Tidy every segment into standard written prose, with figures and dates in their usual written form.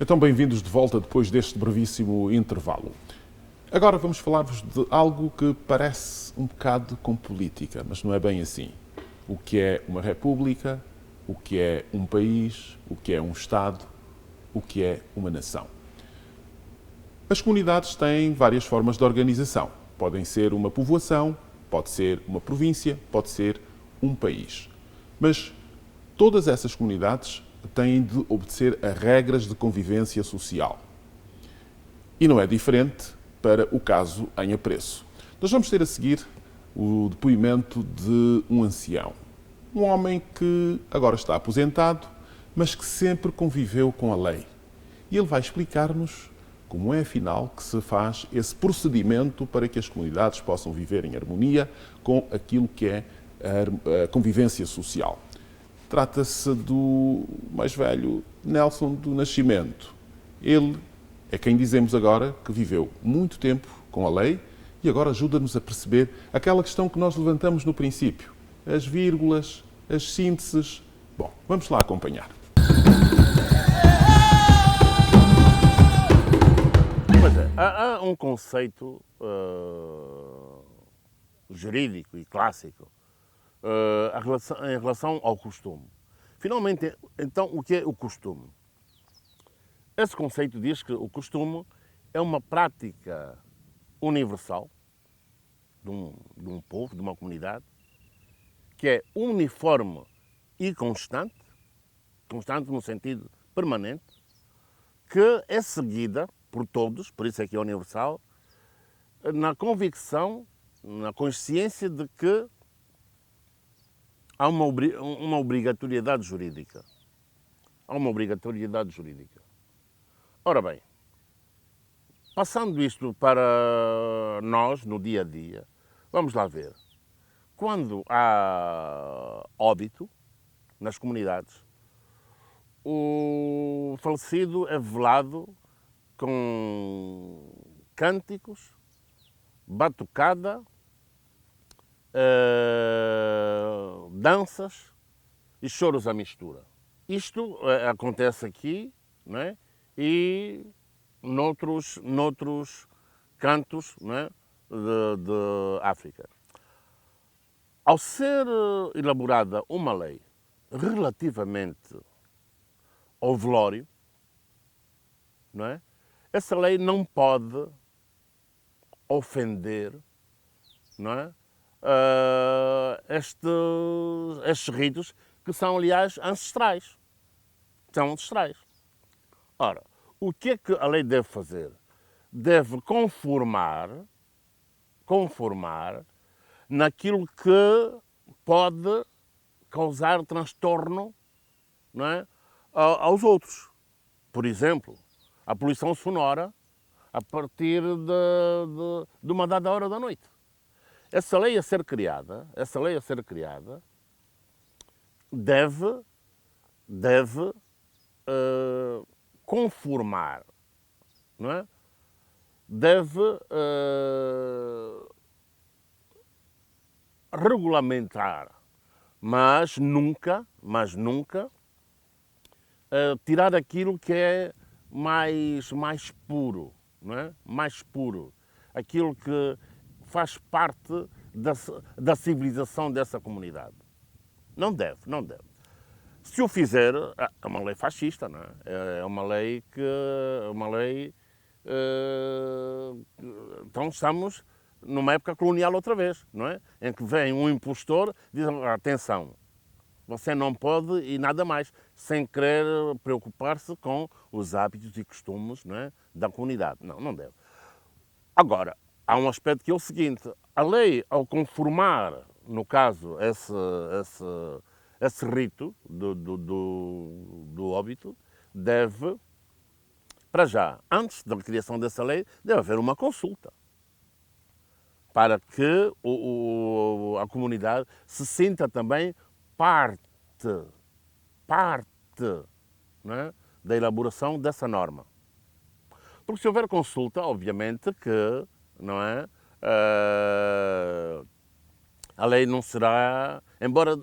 Então, bem-vindos de volta depois deste brevíssimo intervalo. Agora vamos falar-vos de algo que parece um bocado com política, mas não é bem assim. O que é uma república, o que é um país, o que é um Estado, o que é uma nação. As comunidades têm várias formas de organização. Podem ser uma povoação, pode ser uma província, pode ser um país. Mas todas essas comunidades têm de obedecer a regras de convivência social. E não é diferente para o caso em Apreço. Nós vamos ter a seguir o depoimento de um ancião. Um homem que agora está aposentado, mas que sempre conviveu com a lei. E ele vai explicar-nos como é, afinal, que se faz esse procedimento para que as comunidades possam viver em harmonia com aquilo que é a convivência social. Trata-se do mais velho Nelson do Nascimento. Ele é quem dizemos agora que viveu muito tempo com a lei e agora ajuda-nos a perceber aquela questão que nós levantamos no princípio. As vírgulas, as sínteses. Bom, vamos lá acompanhar. Pois é, há um conceito jurídico e clássico em relação ao costume. Finalmente, então, o que é o costume? Esse conceito diz que o costume é uma prática universal de um povo, de uma comunidade, que é uniforme e constante no sentido permanente, que é seguida por todos, por isso é que é universal, na convicção, na consciência de que há uma obrigatoriedade jurídica. Há uma obrigatoriedade jurídica. Ora bem, passando isto para nós, no dia a dia, vamos lá ver. Quando há óbito nas comunidades, o falecido é velado com cânticos, batucada, danças e choros à mistura. Isto acontece aqui, não é? E noutros cantos, não é? de África. Ao ser elaborada uma lei relativamente ao velório, não é? Essa lei não pode ofender, não é? Estes ritos que são, aliás, ancestrais. São ancestrais. Ora, o que é que a lei deve fazer? Deve conformar naquilo que pode causar transtorno, não é? aos outros. Por exemplo, a poluição sonora a partir de uma dada hora da noite. Essa lei a ser criada deve conformar, não é? Deve regulamentar, mas nunca tirar aquilo que é mais puro, não é? Mais puro. Aquilo que faz parte da civilização dessa comunidade. Não deve. Se o fizer, é uma lei fascista, não é? É uma lei que... Então estamos numa época colonial outra vez, não é? Em que vem um impostor e diz, atenção, você não pode e nada mais, sem querer preocupar-se com os hábitos e costumes, não é? da comunidade. Não deve. Agora, há um aspecto que é o seguinte, a lei, ao conformar, no caso, esse rito do óbito, deve, para já, antes da criação dessa lei, deve haver uma consulta para que a comunidade se sinta também parte, não é? da elaboração dessa norma. Porque se houver consulta, obviamente que, não é? A lei não será, embora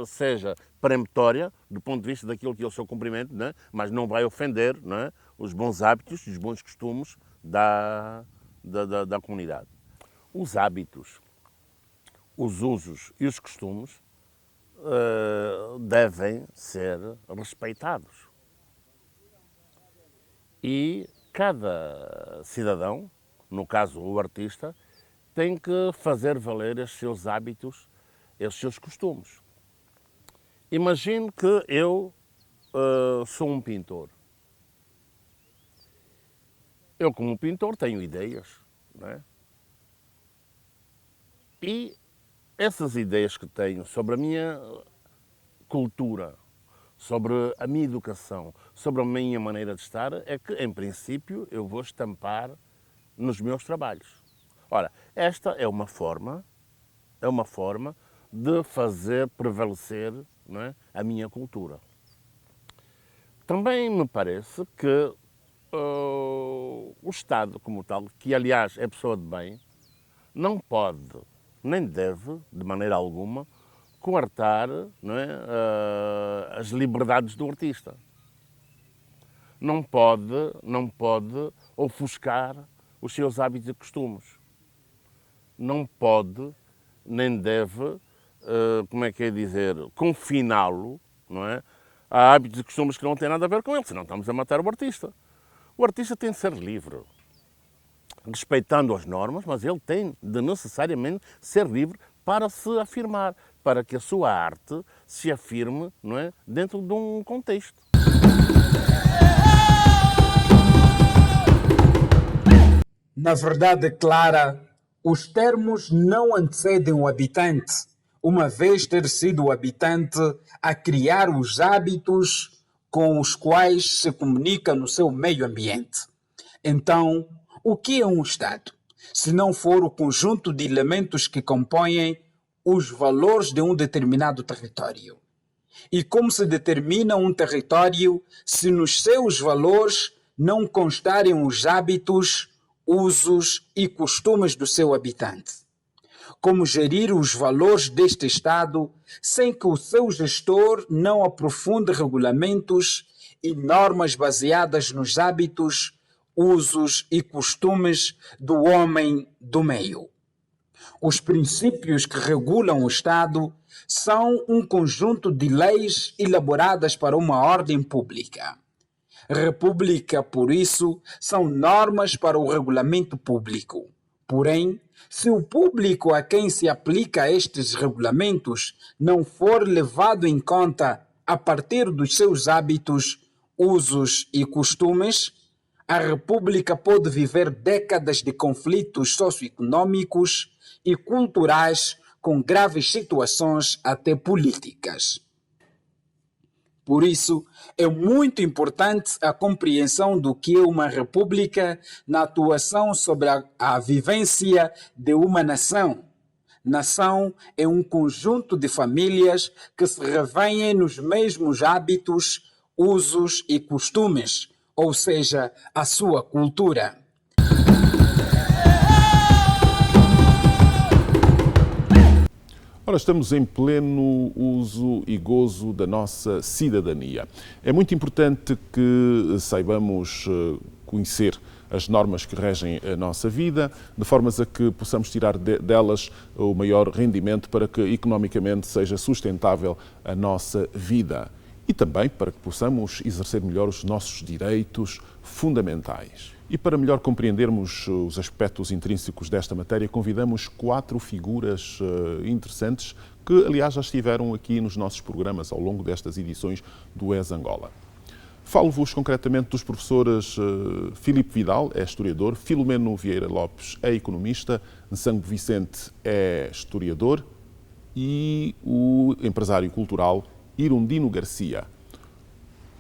seja peremptória, do ponto de vista daquilo que é o seu cumprimento, né? Mas não vai ofender, né? Os bons hábitos, os bons costumes da comunidade. Os hábitos, os usos e os costumes devem ser respeitados. E cada cidadão, no caso o artista, tem que fazer valer os seus hábitos, os seus costumes. Imagine que eu sou um pintor. Eu, como pintor, tenho ideias, não é? E essas ideias que tenho sobre a minha cultura, sobre a minha educação, sobre a minha maneira de estar, é que, em princípio, eu vou estampar nos meus trabalhos. Ora, esta é uma forma de fazer prevalecer, não é, a minha cultura. Também me parece que o Estado, como tal, que aliás é pessoa de bem, não pode, nem deve, de maneira alguma, coartar, não é, as liberdades do artista. Não pode ofuscar os seus hábitos e costumes. Não pode, nem deve, confiná-lo, não é, a hábitos e costumes que não têm nada a ver com ele, senão estamos a matar o artista. O artista tem de ser livre, respeitando as normas, mas ele tem de necessariamente ser livre para se afirmar, para que a sua arte se afirme, não é, dentro de um contexto. Na verdade, Clara, os termos não antecedem o habitante, uma vez ter sido o habitante a criar os hábitos com os quais se comunica no seu meio ambiente. Então, o que é um Estado? Se não for o conjunto de elementos que compõem os valores de um determinado território. E como se determina um território se nos seus valores não constarem os hábitos, usos e costumes do seu habitante? Como gerir os valores deste Estado sem que o seu gestor não aprofunde regulamentos e normas baseadas nos hábitos, usos e costumes do homem do meio? Os princípios que regulam o Estado são um conjunto de leis elaboradas para uma ordem pública. República, por isso, são normas para o regulamento público. Porém, se o público a quem se aplica estes regulamentos não for levado em conta a partir dos seus hábitos, usos e costumes, a República pode viver décadas de conflitos socioeconômicos e culturais com graves situações até políticas. Por isso, é muito importante a compreensão do que é uma república na atuação sobre a vivência de uma nação. Nação é um conjunto de famílias que se revêem nos mesmos hábitos, usos e costumes, ou seja, a sua cultura. Ora, estamos em pleno uso e gozo da nossa cidadania. É muito importante que saibamos conhecer as normas que regem a nossa vida, de formas a que possamos tirar delas o maior rendimento para que economicamente seja sustentável a nossa vida e também para que possamos exercer melhor os nossos direitos fundamentais. E para melhor compreendermos os aspectos intrínsecos desta matéria, convidamos 4 figuras interessantes que, aliás, já estiveram aqui nos nossos programas ao longo destas edições do ES Angola. Falo-vos concretamente dos professores Filipe Vidal, é historiador, Filomeno Vieira Lopes é economista, Nsango Vicente é historiador e o empresário cultural Irundino Garcia.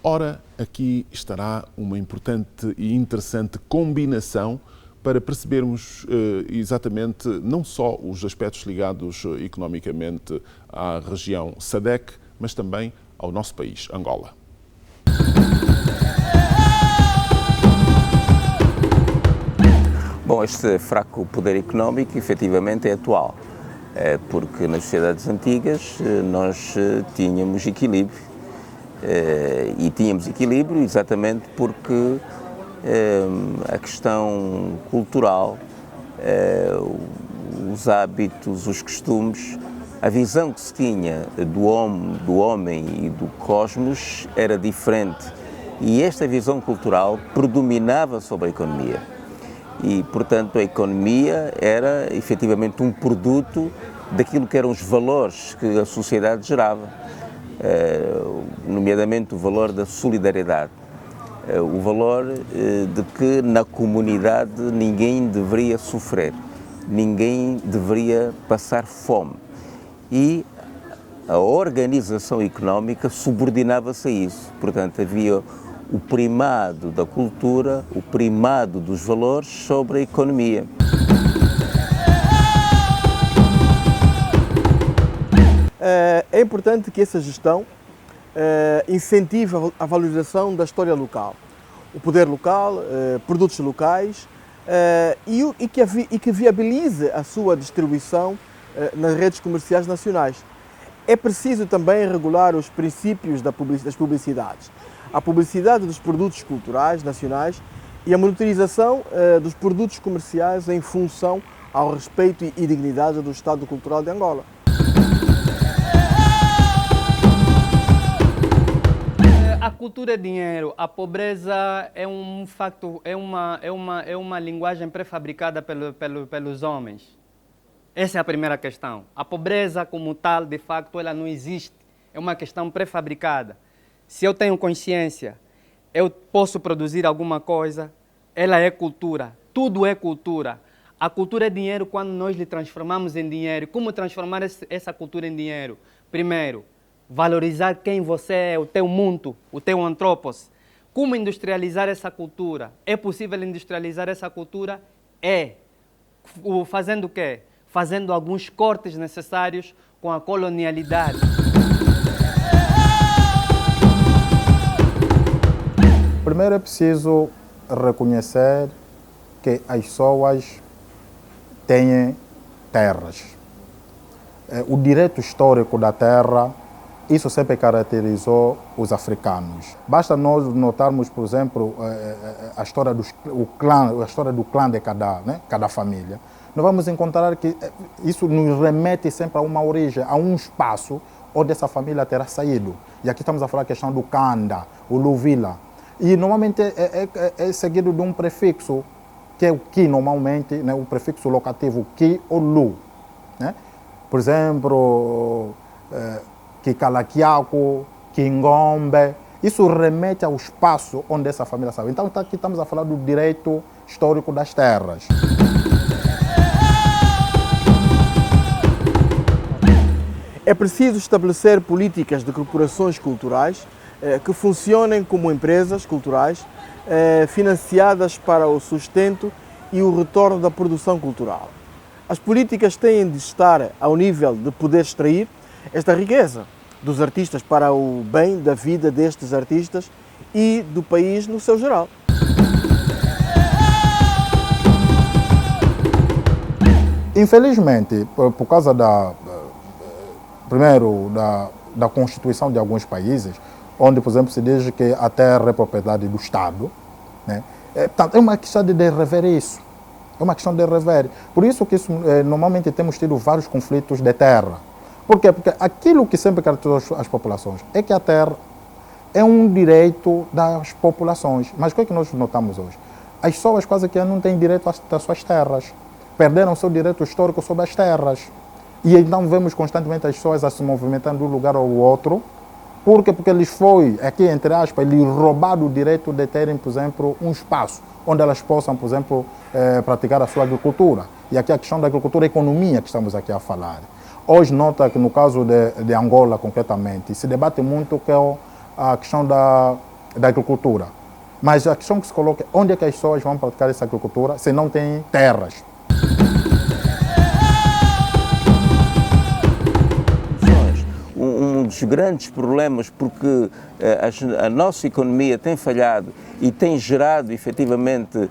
Ora, aqui estará uma importante e interessante combinação para percebermos exatamente não só os aspectos ligados economicamente à região SADC, mas também ao nosso país, Angola. Bom, este fraco poder económico efetivamente é atual. porque nas sociedades antigas nós tínhamos equilíbrio. E tínhamos equilíbrio exatamente porque a questão cultural, os hábitos, os costumes, a visão que se tinha do homem e do cosmos era diferente. E esta visão cultural predominava sobre a economia. E, portanto, a economia era efetivamente um produto daquilo que eram os valores que a sociedade gerava, nomeadamente o valor da solidariedade, o valor de que na comunidade ninguém deveria sofrer, ninguém deveria passar fome. E a organização económica subordinava-se a isso. Portanto, havia o primado da cultura, o primado dos valores sobre a economia. É importante que essa gestão incentive a valorização da história local, o poder local, produtos locais e que viabilize a sua distribuição nas redes comerciais nacionais. É preciso também regular os princípios das publicidades, a publicidade dos produtos culturais nacionais e a monitorização dos produtos comerciais em função ao respeito e dignidade do Estado Cultural de Angola. A cultura é dinheiro, a pobreza é um facto, é uma linguagem pré-fabricada pelos homens. Essa é a primeira questão. A pobreza como tal, de facto, ela não existe. É uma questão pré-fabricada. Se eu tenho consciência, eu posso produzir alguma coisa, ela é cultura. Tudo é cultura. A cultura é dinheiro quando nós lhe transformamos em dinheiro. Como transformar essa cultura em dinheiro? Primeiro, valorizar quem você é, o teu mundo, o teu antropos. Como industrializar essa cultura? É possível industrializar essa cultura? É. Fazendo o quê? Fazendo alguns cortes necessários com a colonialidade. Primeiro é preciso reconhecer que as pessoas têm terras. O direito histórico da terra, isso sempre caracterizou os africanos. Basta nós notarmos, por exemplo, a história do clã de cada família. Nós vamos encontrar que isso nos remete sempre a uma origem, a um espaço onde essa família terá saído. E aqui estamos a falar a questão do Kanda, o Luvila. E normalmente é seguido de um prefixo, que é o Ki normalmente, né, o prefixo locativo Ki ou Lu. Né? Por exemplo, Kikalakiako, Kingombe. Isso remete ao espaço onde essa família saiu. Então aqui estamos a falar do direito histórico das terras. É preciso estabelecer políticas de corporações culturais que funcionem como empresas culturais financiadas para o sustento e o retorno da produção cultural. As políticas têm de estar ao nível de poder extrair esta riqueza dos artistas para o bem da vida destes artistas e do país no seu geral. Infelizmente, por causa primeiro, da Constituição de alguns países, onde, por exemplo, se diz que a terra é propriedade do Estado, né? É uma questão de rever isso. É uma questão de rever. Por isso que normalmente temos tido vários conflitos de terra. Por quê? Porque aquilo que sempre caracteriza as populações é que a terra é um direito das populações. Mas o que é que nós notamos hoje? As pessoas quase que não têm direito às suas terras. Perderam o seu direito histórico sobre as terras. E então vemos constantemente as pessoas a se movimentando de um lugar ao outro. Por quê? Porque lhes foi, aqui entre aspas, lhes roubado o direito de terem, por exemplo, um espaço onde elas possam, por exemplo, praticar a sua agricultura. E aqui a questão da agricultura e economia que estamos aqui a falar. Hoje nota que no caso de Angola, concretamente, se debate muito que é a questão da agricultura. Mas a questão que se coloca é onde é que as pessoas vão praticar essa agricultura se não têm terras? Um dos grandes problemas porque a nossa economia tem falhado e tem gerado efetivamente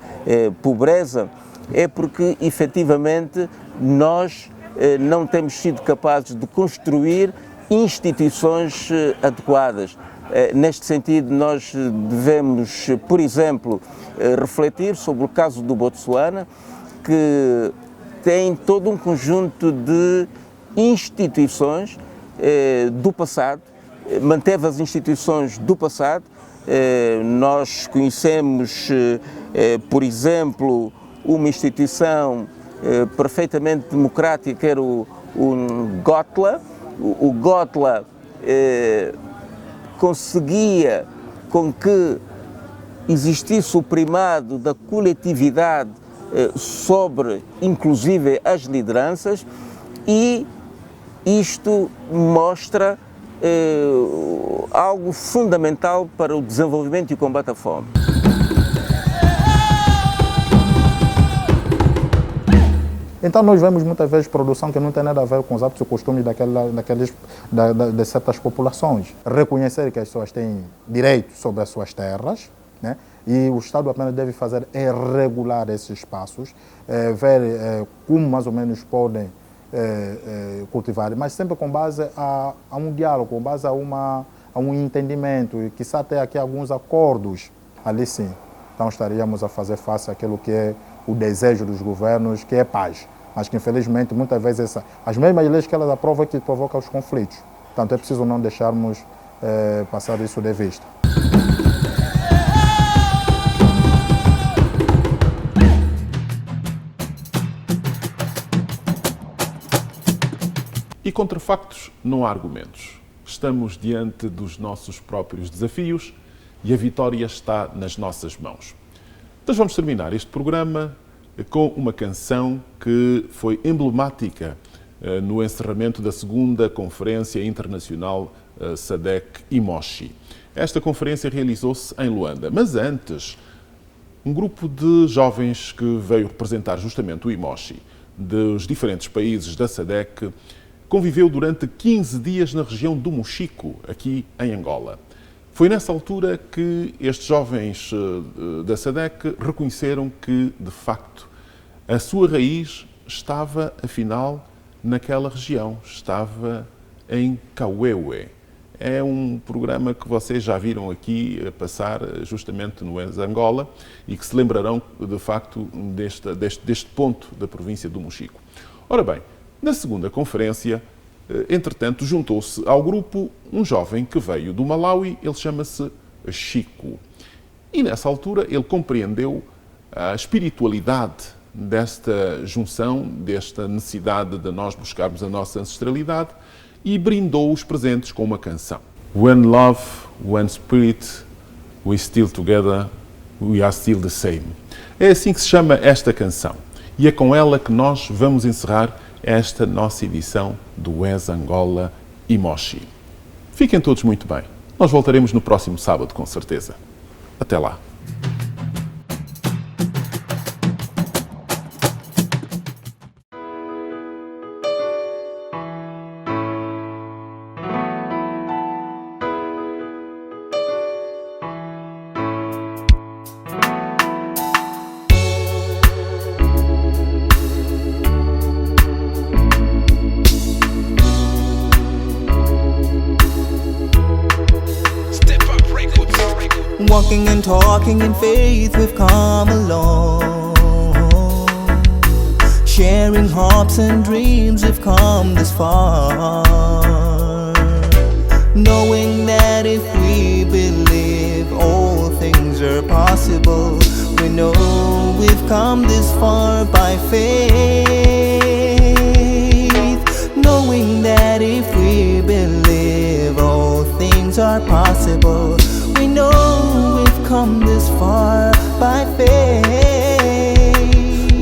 pobreza é porque efetivamente nós não temos sido capazes de construir instituições adequadas. Neste sentido, nós devemos, por exemplo, refletir sobre o caso do Botsuana, que tem todo um conjunto de instituições do passado, manteve as instituições do passado. Nós conhecemos, por exemplo, uma instituição perfeitamente democrática, que era o Gotla. O Gotla conseguia com que existisse o primado da coletividade sobre, inclusive, as lideranças, e isto mostra algo fundamental para o desenvolvimento e o combate à fome. Então nós vemos muitas vezes produção que não tem nada a ver com os hábitos e costumes de certas populações. Reconhecer que as pessoas têm direito sobre as suas terras, né? E o Estado apenas deve fazer é regular esses espaços, ver como mais ou menos podem cultivar, mas sempre com base a um diálogo, com base a um entendimento e quizá até aqui alguns acordos. Ali sim, então estaríamos a fazer face àquilo que é o desejo dos governos, que é paz. Mas que infelizmente muitas vezes as mesmas leis que elas aprovam que provocam os conflitos. Portanto é preciso não deixarmos passar isso de vista. E contra factos não há argumentos. Estamos diante dos nossos próprios desafios e a vitória está nas nossas mãos. Nós vamos terminar este programa com uma canção que foi emblemática no encerramento da segunda Conferência Internacional SADC-IMOCHI. Esta conferência realizou-se em Luanda, mas antes, um grupo de jovens que veio representar justamente o IMOCHI dos diferentes países da SADC conviveu durante 15 dias na região do Mochico, aqui em Angola. Foi nessa altura que estes jovens da SADC reconheceram que, de facto, a sua raiz estava, afinal, naquela região, estava em Kawewe. É um programa que vocês já viram aqui passar justamente no Angola e que se lembrarão, de facto, deste ponto da província do Mochico. Ora bem, na segunda conferência, entretanto, juntou-se ao grupo um jovem que veio do Malawi, ele chama-se Chico. E nessa altura ele compreendeu a espiritualidade desta junção, desta necessidade de nós buscarmos a nossa ancestralidade e brindou os presentes com uma canção. When love, when spirit, we still together, we are still the same. É assim que se chama esta canção. E é com ela que nós vamos encerrar esta nossa edição do WES Angola IMOCHI. Fiquem todos muito bem. Nós voltaremos no próximo sábado, com certeza. Até lá. Walking and talking in faith, we've come along. Sharing hopes and dreams, we've come this far. Knowing that if we believe, all things are possible. We know we've come this far by faith. Knowing that if we believe, all things are possible. We know we've come this far by faith.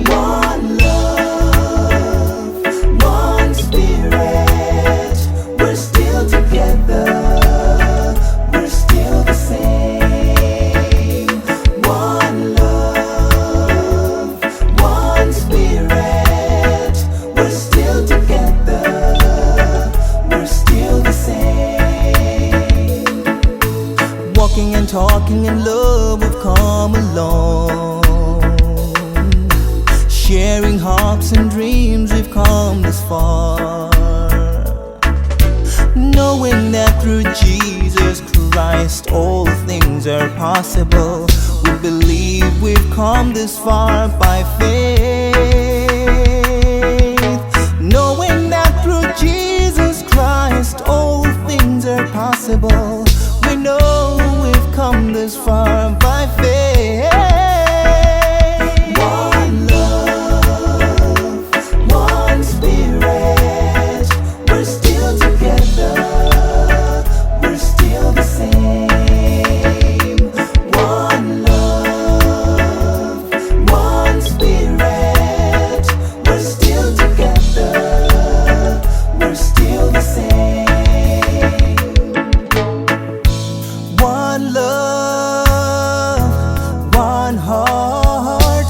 One love, one spirit. We're still together. We're still the same. One love, one spirit. We're still together. We're still the same. Walking and talking in love, we've come along. Sharing hopes and dreams, we've come this far. Christ, all things are possible. We believe we've come this far by faith, knowing that through Jesus Christ, all things are possible. We know we've come this far by faith. One love, one spirit, we're still together, we're still the same. One love, one spirit, we're still together, we're still the same. One love, one heart,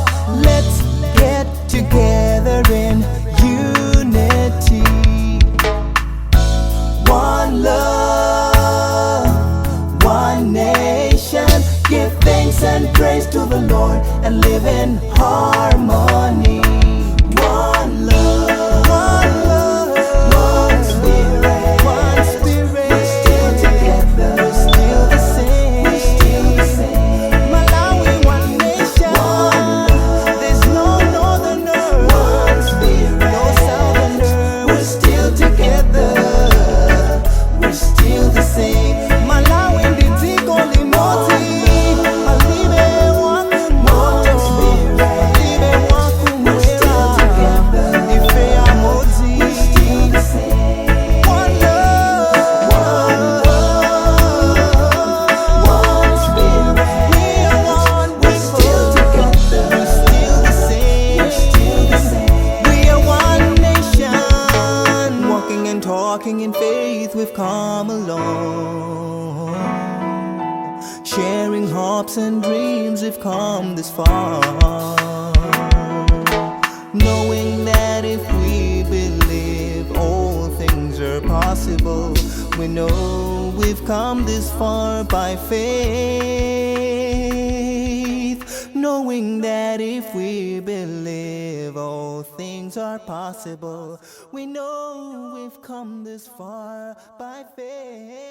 let's get together in unity. One love, one nation, give thanks and praise to the Lord and live in harmony. One love, one spirit, we're still together, we're still the same, Malawi, one nation, there's no northerner, no southerner, we're still together, we're still the same. Malawi ndiziko limoti, alibe wakumoto, alibe wakumwera, ife amodzi, one love, one spirit, we are one, we're still together, we're still the same, we are one nation, walking and talking in faith, we've come along, sharing hopes and dreams, we've come this far, knowing that if we believe, all things are possible. We know we've come this far by faith, knowing that if we believe, all things are possible. We know we've come this far by faith.